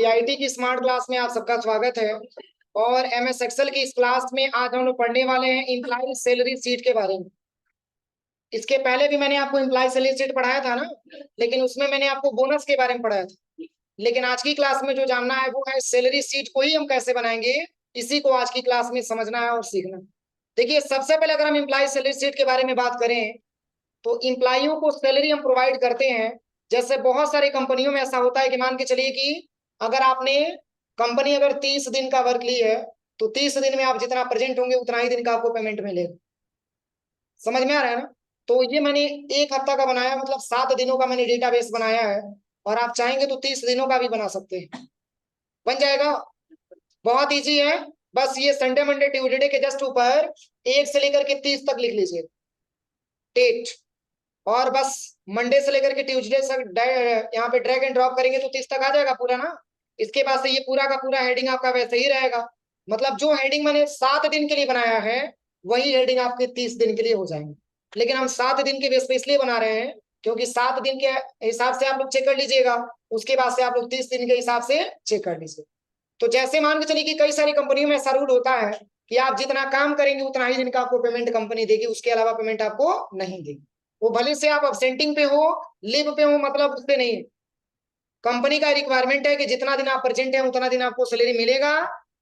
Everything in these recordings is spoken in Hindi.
पीआईटी की स्मार्ट क्लास में आप सबका स्वागत है। और एमएस एक्सेल की इस क्लास में आज हम लोग पढ़ने वाले हैं एम्प्लॉय सैलरी शीट के बारे में। इसके पहले भी मैंने आपको एम्प्लॉय सैलरी शीट पढ़ाया था ना, लेकिन उसमें मैंने आपको बोनस के बारे में पढ़ाया था। लेकिन आज की क्लास में जो जानना है वो है सैलरी शीट को ही हम कैसे बनाएंगे, इसी को आज की क्लास में समझना है और सीखना। देखिए, सबसे पहले अगर हम एम्प्लॉय सैलरी शीट के बारे में बात करें तो एम्प्लॉइयों को सैलरी हम प्रोवाइड करते हैं। जैसे बहुत सारी कंपनियों में ऐसा होता है कि मान के चलिए कि अगर आपने कंपनी अगर 30 दिन का वर्क ली है तो 30 दिन में आप जितना प्रेजेंट होंगे उतना ही दिन का आपको पेमेंट मिलेगा। समझ में आ रहा है ना? तो ये मैंने एक हफ्ता का बनाया, मतलब 7 दिनों का मैंने डेटाबेस बनाया है। और आप चाहेंगे तो 30 दिनों का भी बना सकते हैं, बन जाएगा। बहुत इजी है। बस ये संडे मंडे ट्यूसडे के जस्ट ऊपर 1 से लेकर के 30 तक लिख लीजिए, डेट। और बस मंडे से लेकर के ट्यूसडे तक यहाँ पे ड्रैग एंड ड्रॉप करेंगे तो 30 तक आ जाएगा पूरा ना। इसके बाद से ये पूरा का पूरा हेडिंग आपका वैसे ही रहेगा। मतलब जो हेडिंग मैंने 7 दिन के लिए बनाया है वही हेडिंग आपके 30 दिन के लिए हो जाएंगे। लेकिन हम 7 दिन के बेस पे इसलिए बना रहे हैं क्योंकि 7 दिन के हिसाब से आप लोग चेक कर लीजिएगा, उसके बाद से आप लोग 30 दिन के हिसाब से चेक कर लीजिए। तो जैसे मान के चलिए कि कई सारी कंपनियों में ऐसा रूल होता है कि आप जितना काम करेंगे उतना ही दिन का आपको पेमेंट कंपनी देगी, उसके अलावा पेमेंट आपको नहीं देगी। वो भले से आप अब्सेंटिंग पे हो, लीव पे हो, मतलब उससे नहीं है। कंपनी का रिक्वायरमेंट है कि जितना दिन आप प्रेजेंट है उतना दिन आपको सैलरी मिलेगा,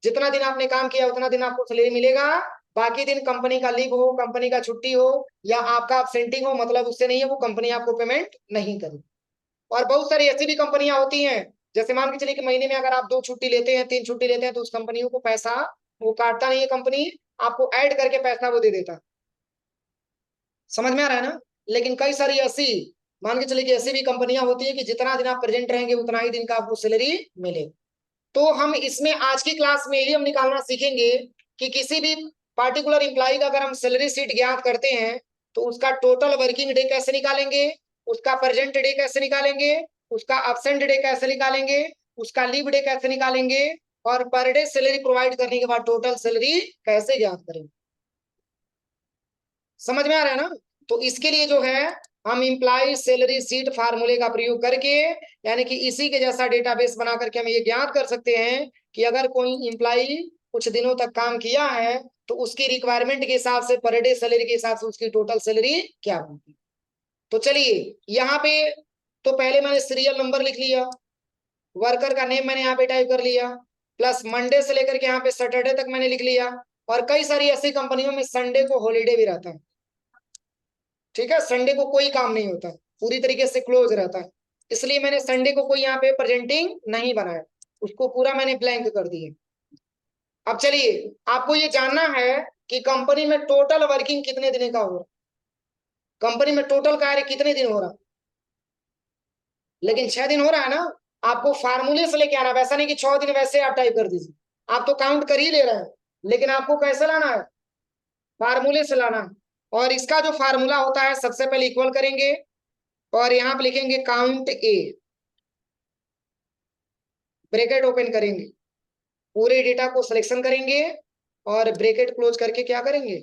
जितना दिन आपने काम किया उतना दिन आपको सैलरी मिलेगा। बाकी दिन कंपनी का लीव हो, कंपनी का छुट्टी हो या आपका अब्सेंटिंग हो, मतलब उससे नहीं है, वो कंपनी आपको पेमेंट नहीं करेगी। और बहुत सारी ऐसी भी कंपनियां होती हैं, जैसे मान के चलिए कि महीने में अगर आप 2 छुट्टी लेते हैं, 3 छुट्टी लेते हैं, तो उस कंपनियों को पैसा वो काटता नहीं है, कंपनी आपको ऐड करके पैसा वो दे देता है। समझ में आ रहा है ना? लेकिन कई सारी ऐसी, मान के चलिए कि ऐसी भी कंपनियां होती है कि जितना दिन आप प्रेजेंट रहेंगे उतना ही दिन का आपको सैलरी मिले। तो हम इसमें आज की क्लास में ये हम निकालना सीखेंगे कि किसी भी पार्टिकुलर एम्प्लॉय का अगर हम सैलरी शीट ज्ञात करते हैं तो उसका टोटल वर्किंग डे कैसे निकालेंगे, उसका प्रेजेंट डे कैसे निकालेंगे, उसका अब्सेंट डे कैसे निकालेंगे, उसका लीव डे कैसे निकालेंगे, और पर डे सैलरी प्रोवाइड करने के बाद टोटल सैलरी कैसे ज्ञात करेंगे। समझ में आ रहा है ना? तो इसके लिए जो है हम इम्प्लाई सैलरी शीट फार्मूले का प्रयोग करके, यानी कि इसी के जैसा डेटाबेस बना करके हम ये ज्ञात कर सकते हैं कि अगर कोई इम्प्लाई कुछ दिनों तक काम किया है तो उसकी रिक्वायरमेंट के हिसाब से पर डे सैलरी के हिसाब से उसकी टोटल सैलरी क्या होगी। तो चलिए यहाँ पे, तो पहले मैंने सीरियल नंबर लिख लिया, वर्कर का नेम मैंने यहाँ पे टाइप कर लिया, प्लस मंडे से लेकर के यहाँ पे सैटरडे तक मैंने लिख लिया। और कई सारी ऐसी कंपनियों में संडे को हॉलीडे भी रहता है। ठीक है, संडे को कोई काम नहीं होता, पूरी तरीके से क्लोज रहता है, इसलिए मैंने संडे को कोई यहाँ पे प्रेजेंटिंग नहीं बनाया, उसको पूरा मैंने ब्लैंक कर दिया। अब चलिए, आपको ये जानना है कि कंपनी में टोटल वर्किंग कितने दिन का हो रहा, कंपनी में टोटल कार्य कितने दिन हो रहा। लेकिन 6 दिन हो रहा है ना। आपको फार्मूले से लेके आना, वैसा नहीं कि 6 दिन वैसे आप टाइप कर दीजिए, आप तो काउंट कर ही ले रहे हैं, लेकिन आपको कैसे लाना है, फार्मूले से लाना है। और इसका जो फार्मूला होता है, सबसे पहले इक्वल करेंगे और यहाँ पे लिखेंगे काउंट ए, ब्रैकेट ओपन करेंगे, पूरे डेटा को सिलेक्शन करेंगे और ब्रैकेट क्लोज करके क्या करेंगे,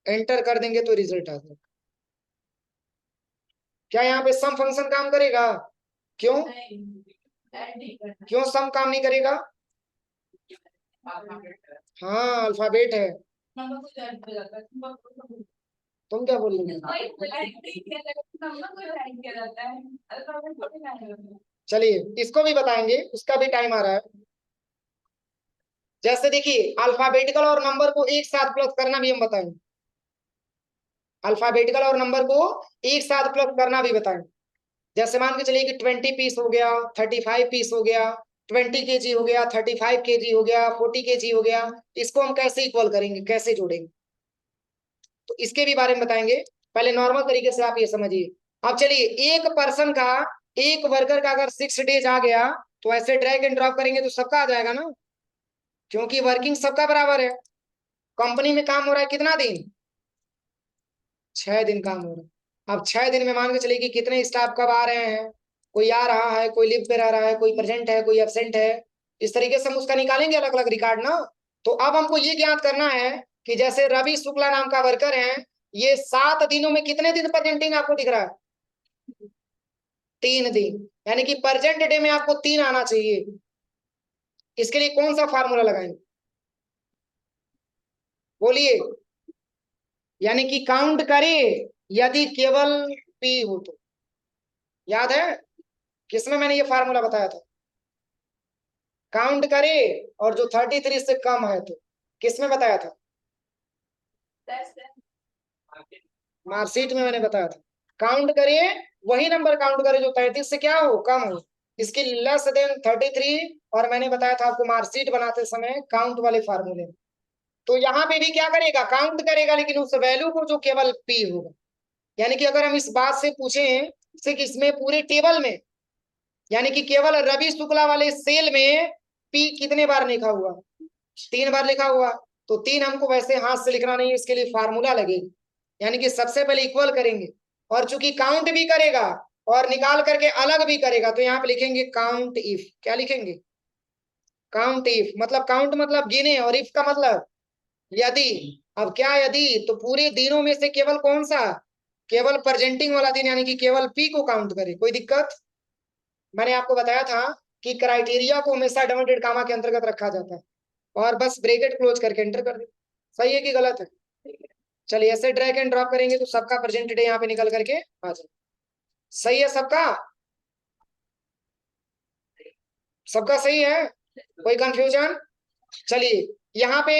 एंटर कर देंगे तो रिजल्ट आ जाएगा। क्या यहाँ पे सम फंक्शन काम करेगा? क्यों? क्यों सम काम नहीं करेगा? हाँ, अल्फाबेट है। तुम क्या बोल रही हो? चलिए इसको भी बताएंगे, उसका भी टाइम आ रहा है। जैसे देखिए, अल्फाबेटिकल और नंबर को एक साथ प्लस करना भी हम बताएंगे, अल्फाबेटिकल और नंबर को एक साथ प्लस करना भी बताएंगे। जैसे मान के चलिए कि 20 पीस हो गया, 35 पीस हो गया, 20 केजी हो गया, 35 केजी हो गया, 40 केजी हो गया, इसको हम कैसे इक्वल करेंगे, कैसे जोड़ेंगे, तो इसके भी बारे में बताएंगे। पहले नॉर्मल तरीके से आप ये समझिए। अब चलिए, एक पर्सन का, एक वर्कर का अगर 6 डेज आ गया तो ऐसे ड्रैग एंड ड्रॉप करेंगे तो सबका आ जाएगा ना, क्योंकि वर्किंग सबका बराबर है। कंपनी में काम हो रहा है कितना दिन, 6 दिन काम हो रहा है। अब 6 दिन में मान के चलिए कि कितने स्टाफ कब आ रहे हैं, कोई आ रहा है, कोई लिव पे रह रहा है, कोई प्रेजेंट है, कोई एब्सेंट है, इस तरीके से हम उसका निकालेंगे अलग अलग रिकॉर्ड ना। तो अब हमको ये ज्ञात करना है कि जैसे रवि शुक्ला नाम का वर्कर है, ये 7 दिनों में कितने दिन प्रेजेंटिंग आपको दिख रहा है, 3 दिन, यानी कि प्रेजेंट डे में आपको 3 आना चाहिए। इसके लिए कौन सा फार्मूला लगाएंगे, बोलिए। यानी कि काउंट करें यदि केवल पी हो तो, याद है किसमें मैंने ये फार्मूला बताया था? काउंट करे और जो 33 से कम है तो, किसमें बताया था? मार्कशीट में मैंने बताया था। काउंट करिए, वही नंबर काउंट करे जो 33 से क्या हो, कम हो। इसके लेस देन 33, और मैंने बताया था आपको मार्कशीट बनाते समय काउंट वाले फार्मूले। तो यहाँ पे भी क्या करेगा, काउंट करेगा, लेकिन उस वैल्यू को जो केवल पी होगा। यानी कि अगर हम इस बात से पूछें सिर्फ इसमें पूरे टेबल में, यानी कि केवल रवि शुक्ला वाले सेल में पी कितने बार लिखा हुआ, 3 बार लिखा हुआ। तो 3 हमको वैसे हाथ से लिखना नहीं, इसके लिए फार्मूला लगेगा। यानी कि सबसे पहले इक्वल करेंगे, और चूंकि काउंट भी करेगा और निकाल करके अलग भी करेगा, तो यहाँ पे लिखेंगे काउंट इफ। क्या लिखेंगे, काउंट इफ। मतलब काउंट मतलब गिने, और इफ का मतलब यदि। अब क्या यदि, तो पूरे दिनों में से केवल कौन सा, केवल प्रेजेंटिंग वाला दिन, यानी कि केवल पी को काउंट करे। कोई दिक्कत? मैंने आपको बताया था कि क्राइटेरिया को हमेशा डबल डेड कामा के अंतर्गत रखा जाता है, और बस ब्रैकेट क्लोज करके एंटर कर दे। सही है कि गलत है? चलिए ऐसे ड्रैग एंड ड्रॉप करेंगे तो सबका प्रेजेंट डे यहाँ पे निकल करके आ जाए। सही है सबका? सबका सही है? कोई कंफ्यूजन? चलिए यहाँ पे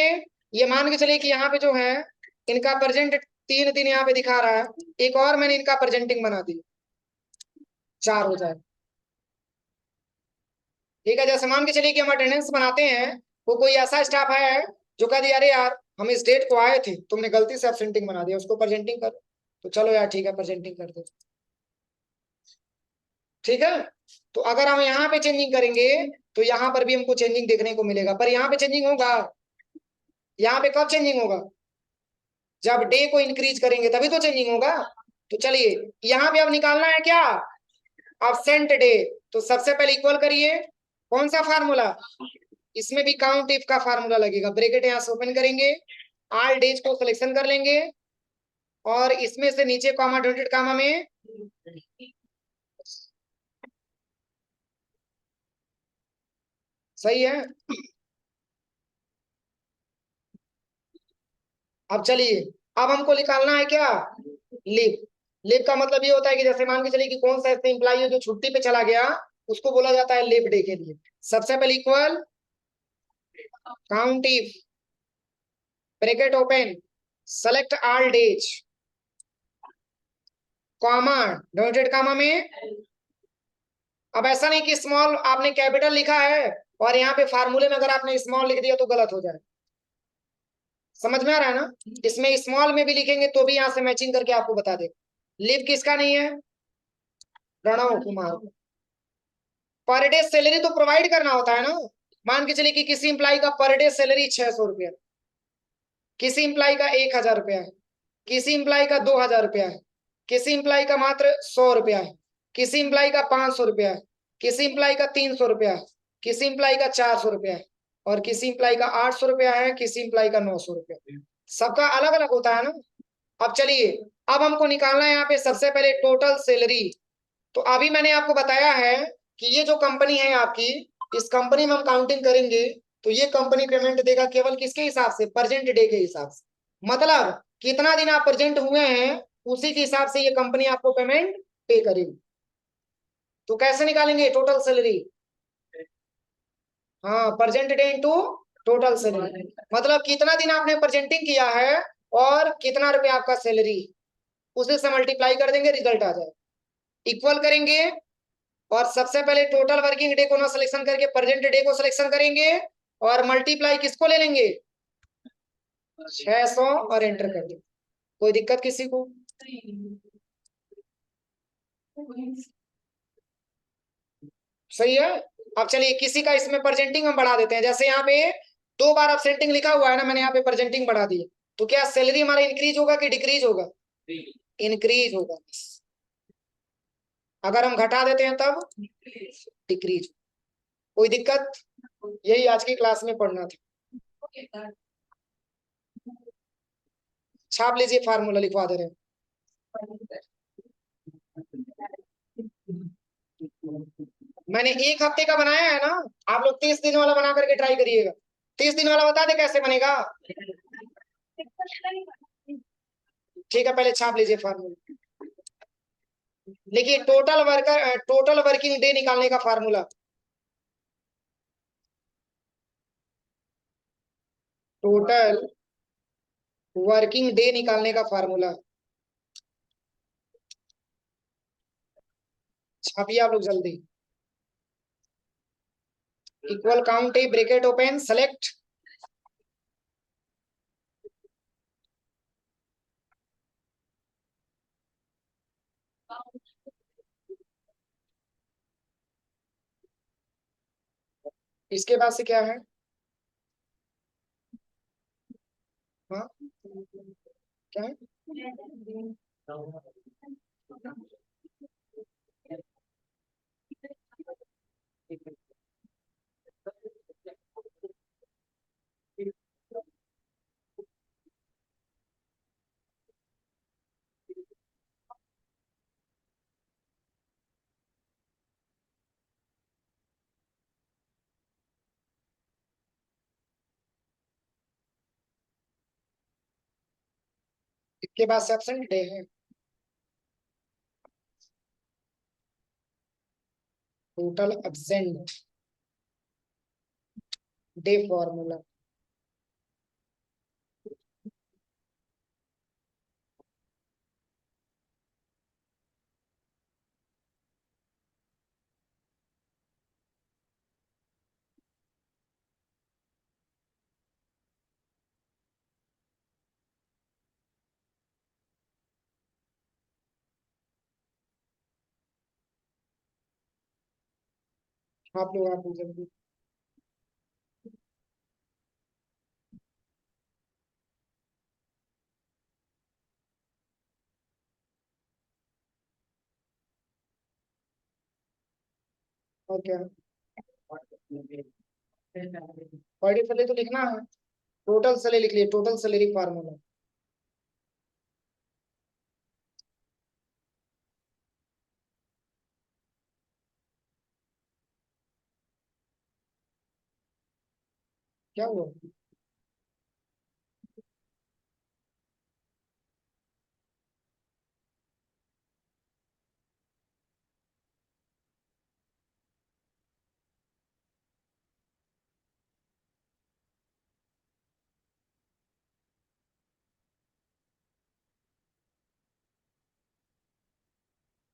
ये मान के चलिए कि यहाँ पे जो है इनका प्रेजेंट 3 दिन यहाँ पे दिखा रहा है। एक और मैंने इनका प्रेजेंटिंग बना दी, 4 हो जाए। ठीक है, जैसे मान के चलिए कि हम अटेंडेंस बनाते हैं, वो कोई ऐसा स्टाफ है जो कह दिया अरे यार हम इस डेट को आए थे, तुमने गलती से एब्सेंटिंग बना दिया, उसको प्रेजेंटिंग कर। तो चलो यार ठीक है, प्रेजेंटिंग कर दो। ठीक है, तो अगर हम यहाँ पे चेंजिंग करेंगे तो यहाँ पर भी हमको चेंजिंग देखने को मिलेगा, पर यहाँ पे चेंजिंग होगा। यहाँ पे कब चेंजिंग होगा, जब डे को इंक्रीज करेंगे तभी तो चेंजिंग होगा। तो चलिए यहाँ पे अब निकालना है क्या, अब्सेंट डे। तो सबसे पहले इक्वल करिए, कौन सा फार्मूला, इसमें भी काउंट इफ का फार्मूला लगेगा। ब्रैकेट यहाँ से ओपन करेंगे, ऑल डेज को सिलेक्शन कर लेंगे, और इसमें से नीचे कॉमा डॉटेड कॉमा में सही है। अब चलिए, अब हमको निकालना है क्या, लीव। लीव का मतलब ये होता है कि जैसे मान के चलिए कि कौन सा ऐसे इंप्लाई है जो छुट्टी पे चला गया, उसको बोला जाता है लीव डे के लिए। सबसे पहले equal count if, bracket open, select all days, comma dotted comma में। अब ऐसा नहीं कि स्मॉल आपने कैपिटल लिखा है और यहाँ पे फार्मूले में अगर आपने स्मॉल लिख दिया तो गलत हो जाए। समझ में आ रहा है ना? इसमें स्मॉल में भी लिखेंगे तो भी यहाँ से मैचिंग करके आपको बता दे। लिव किसका नहीं है, Pranav Kumar. Per day salary तो प्रोवाइड करना होता है ना। मान के चलिए कि किसी इंप्लाई का पर डे सैलरी 600 रुपया, किसी इंप्लाई का 1000 रुपया है, किसी इंप्लाई का 2000 रुपया है, किसी इंप्लाई का मात्र 100 रुपया है, किसी इंप्लाई का 500 रुपया है, किसी इंप्लाई का 300 रुपया है, किसी इंप्लाई का 400 रुपया है, और किसी इंप्लाई का 800 रुपया है, किसी इंप्लाई का 900 रुपया। सबका अलग अलग होता है ना। अब चलिए, अब हमको निकालना है यहाँ पे सबसे पहले टोटल सैलरी। तो अभी मैंने आपको बताया है कि ये जो कंपनी है आपकी, इस कंपनी में हम काउंटिंग करेंगे तो ये कंपनी पेमेंट देगा केवल किसके हिसाब से, प्रेजेंट डे के हिसाब से। मतलब कितना दिन आप प्रेजेंट हुए हैं उसी के हिसाब से ये कंपनी आपको पेमेंट पे करेगी। तो कैसे निकालेंगे टोटल सैलरी, हाँ present day into total salary. मतलब कितना दिन आपने प्रेजेंटिंग किया है और कितना रुपया आपका सैलरी, उसे से मल्टीप्लाई कर देंगे, रिजल्ट आ जाए। इक्वल करेंगे, और सबसे पहले टोटल वर्किंग डे को ना सिलेक्शन करके प्रेजेंट डे को सिलेक्शन करेंगे, और मल्टीप्लाई किसको ले लेंगे, 600, और एंटर कर देंगे। कोई दिक्कत किसी को? सही है। अब चलिए किसी का इसमें प्रेजेंटिंग हम बढ़ा देते हैं, जैसे यहाँ पे 2 बार अपसेंटिंग लिखा हुआ है ना, मैंने यहाँ पे प्रेजेंटिंग बढ़ा दी। तो क्या सैलरी हमारा इंक्रीज होगा कि डिक्रीज होगा, इंक्रीज होगा। अगर हम घटा देते हैं तब डिक्रीज। कोई दिक्कत? यही आज की क्लास में पढ़ना था। छाप लीजिए, फार्मूला लिखवा दे रहे हैं। मैंने एक हफ्ते का बनाया है ना, आप लोग 30 दिन वाला बना करके ट्राई करिएगा। 30 दिन वाला बता दे कैसे बनेगा। ठीक है, पहले छाप लीजिए फार्मूला। देखिए, टोटल वर्किंग डे निकालने का फार्मूला। टोटल वर्किंग डे निकालने का फार्मूला छापिए आप लोग जल्दी। Equal count A bracket open select. इसके बाद से क्या है? हाँ, क्या है? इसके बाद से एब्सेंट डे है। Total absent day formula. आप लोग जल्दी। और क्या? बॉडी सैलरी तो लिखना है। टोटल सैलरी लिख लिए, टोटल सैलरी फार्मूला। क्या हुआ?